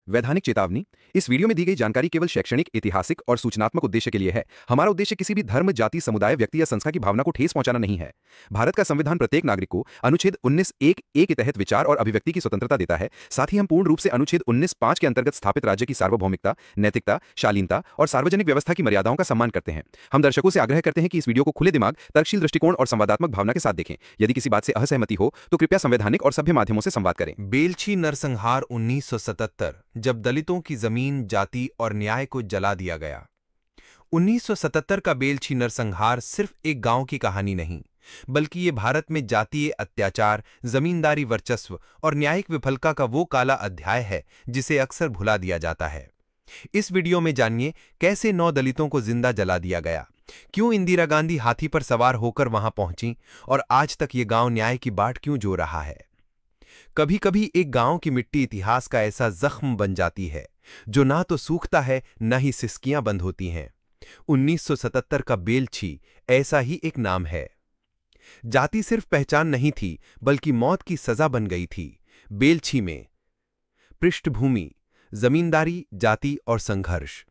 वैधानिक चेतावनी। इस वीडियो में दी गई जानकारी केवल शैक्षणिक, ऐतिहासिक और सूचनात्मक उद्देश्य के लिए है। हमारा उद्देश्य किसी भी धर्म, जाति, समुदाय, व्यक्ति या संस्था की भावना को ठेस पहुंचाना नहीं है। भारत का संविधान प्रत्येक नागरिक को अनुच्छेद 19(1)(a) के तहत विचार और अभिव्यक्ति की स्वतंत्रता देता है। साथ ही हम पूर्ण रूप से अनुच्छेद 19(5) के अंतर्गत स्थापित राज्य की सार्वभौमिकता, नैतिकता, शालीनता और सार्वजनिक व्यवस्था की मर्यादाओं का सम्मान करते हैं। हम दर्शकों से आग्रह करते हैं कि इस वीडियो को खुले दिमाग, तर्कशील दृष्टिकोण और संवादात्मक भावना के साथ देखें। यदि किसी बात से असहमति हो तो कृपया संवैधानिक और सभ्य माध्यमों से संवाद करें। बेलछी नरसंहार 1977, जब दलितों की जमीन, जाति और न्याय को जला दिया गया। 1977 का बेलछी नरसंहार सिर्फ एक गांव की कहानी नहीं, बल्कि ये भारत में जातीय अत्याचार, जमींदारी वर्चस्व और न्यायिक विफलता का वो काला अध्याय है जिसे अक्सर भुला दिया जाता है। इस वीडियो में जानिए कैसे 9 दलितों को जिंदा जला दिया गया, क्यों इंदिरा गांधी हाथी पर सवार होकर वहां पहुंची और आज तक ये गांव न्याय की बाट क्यों जो रहा है। कभी कभी एक गांव की मिट्टी इतिहास का ऐसा जख्म बन जाती है जो ना तो सूखता है, न ही सिसकियां बंद होती हैं। 1977 का बेलछी ऐसा ही एक नाम है। जाति सिर्फ पहचान नहीं थी, बल्कि मौत की सजा बन गई थी। बेलछी में पृष्ठभूमि जमींदारी, जाति और संघर्ष।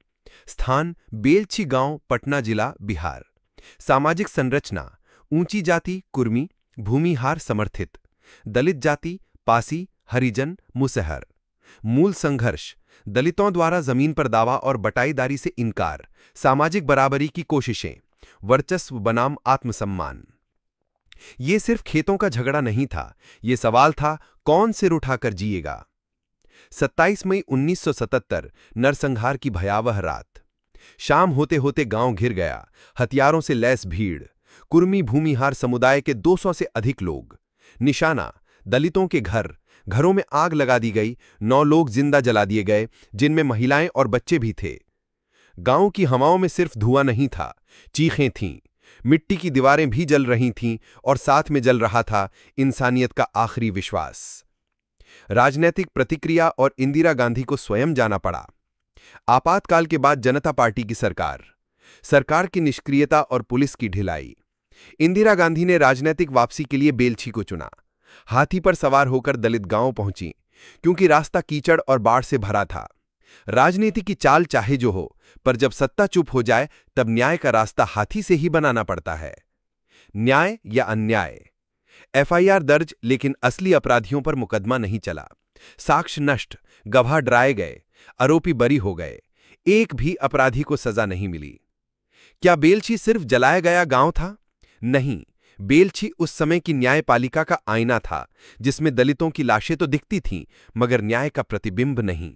स्थान बेलछी गांव, पटना जिला, बिहार। सामाजिक संरचना ऊंची जाति कुर्मी, भूमिहार समर्थित। दलित जाति पासी, हरिजन, मुसहर। मूल संघर्ष दलितों द्वारा जमीन पर दावा और बटाईदारी से इनकार, सामाजिक बराबरी की कोशिशें, वर्चस्व बनाम आत्मसम्मान। ये सिर्फ खेतों का झगड़ा नहीं था, ये सवाल था कौन सिर उठाकर जिएगा। 27 मई 1977 नरसंहार की भयावह रात। शाम होते होते गांव घिर गया। हथियारों से लैस भीड़, कुर्मी भूमिहार समुदाय के 200 से अधिक लोग। निशाना दलितों के घर। घरों में आग लगा दी गई। 9 लोग जिंदा जला दिए गए, जिनमें महिलाएं और बच्चे भी थे। गांव की हवाओं में सिर्फ धुआं नहीं था, चीखें थीं। मिट्टी की दीवारें भी जल रही थीं और साथ में जल रहा था इंसानियत का आखिरी विश्वास। राजनीतिक प्रतिक्रिया और इंदिरा गांधी को स्वयं जाना पड़ा। आपातकाल के बाद जनता पार्टी की सरकार की निष्क्रियता और पुलिस की ढिलाई। इंदिरा गांधी ने राजनीतिक वापसी के लिए बेलछी को चुना। हाथी पर सवार होकर दलित गांव पहुंची, क्योंकि रास्ता कीचड़ और बाढ़ से भरा था। राजनीति की चाल चाहे जो हो, पर जब सत्ता चुप हो जाए तब न्याय का रास्ता हाथी से ही बनाना पड़ता है। न्याय या अन्याय। एफआईआर दर्ज, लेकिन असली अपराधियों पर मुकदमा नहीं चला। साक्ष्य नष्ट, गवाह डराए गए, आरोपी बरी हो गए। एक भी अपराधी को सजा नहीं मिली। क्या बेलछी सिर्फ जलाया गया गांव था? नहीं, बेलछी उस समय की न्यायपालिका का आईना था, जिसमें दलितों की लाशें तो दिखती थीं, मगर न्याय का प्रतिबिंब नहीं।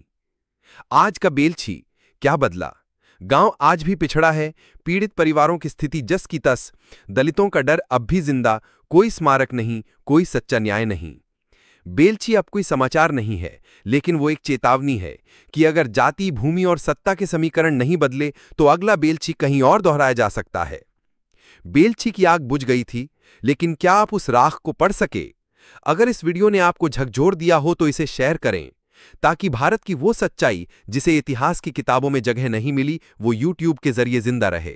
आज का बेलछी क्या बदला? गांव आज भी पिछड़ा है, पीड़ित परिवारों की स्थिति जस की तस, दलितों का डर अब भी जिंदा, कोई स्मारक नहीं, कोई सच्चा न्याय नहीं। बेलछी अब कोई समाचार नहीं है, लेकिन वो एक चेतावनी है कि अगर जाति, भूमि और सत्ता के समीकरण नहीं बदले तो अगला बेलछी कहीं और दोहराया जा सकता है। बेलछी की आग बुझ गई थी, लेकिन क्या आप उस राख को पढ़ सके? अगर इस वीडियो ने आपको झकझोर दिया हो तो इसे शेयर करें, ताकि भारत की वो सच्चाई जिसे इतिहास की किताबों में जगह नहीं मिली, वो YouTube के जरिए जिंदा रहे।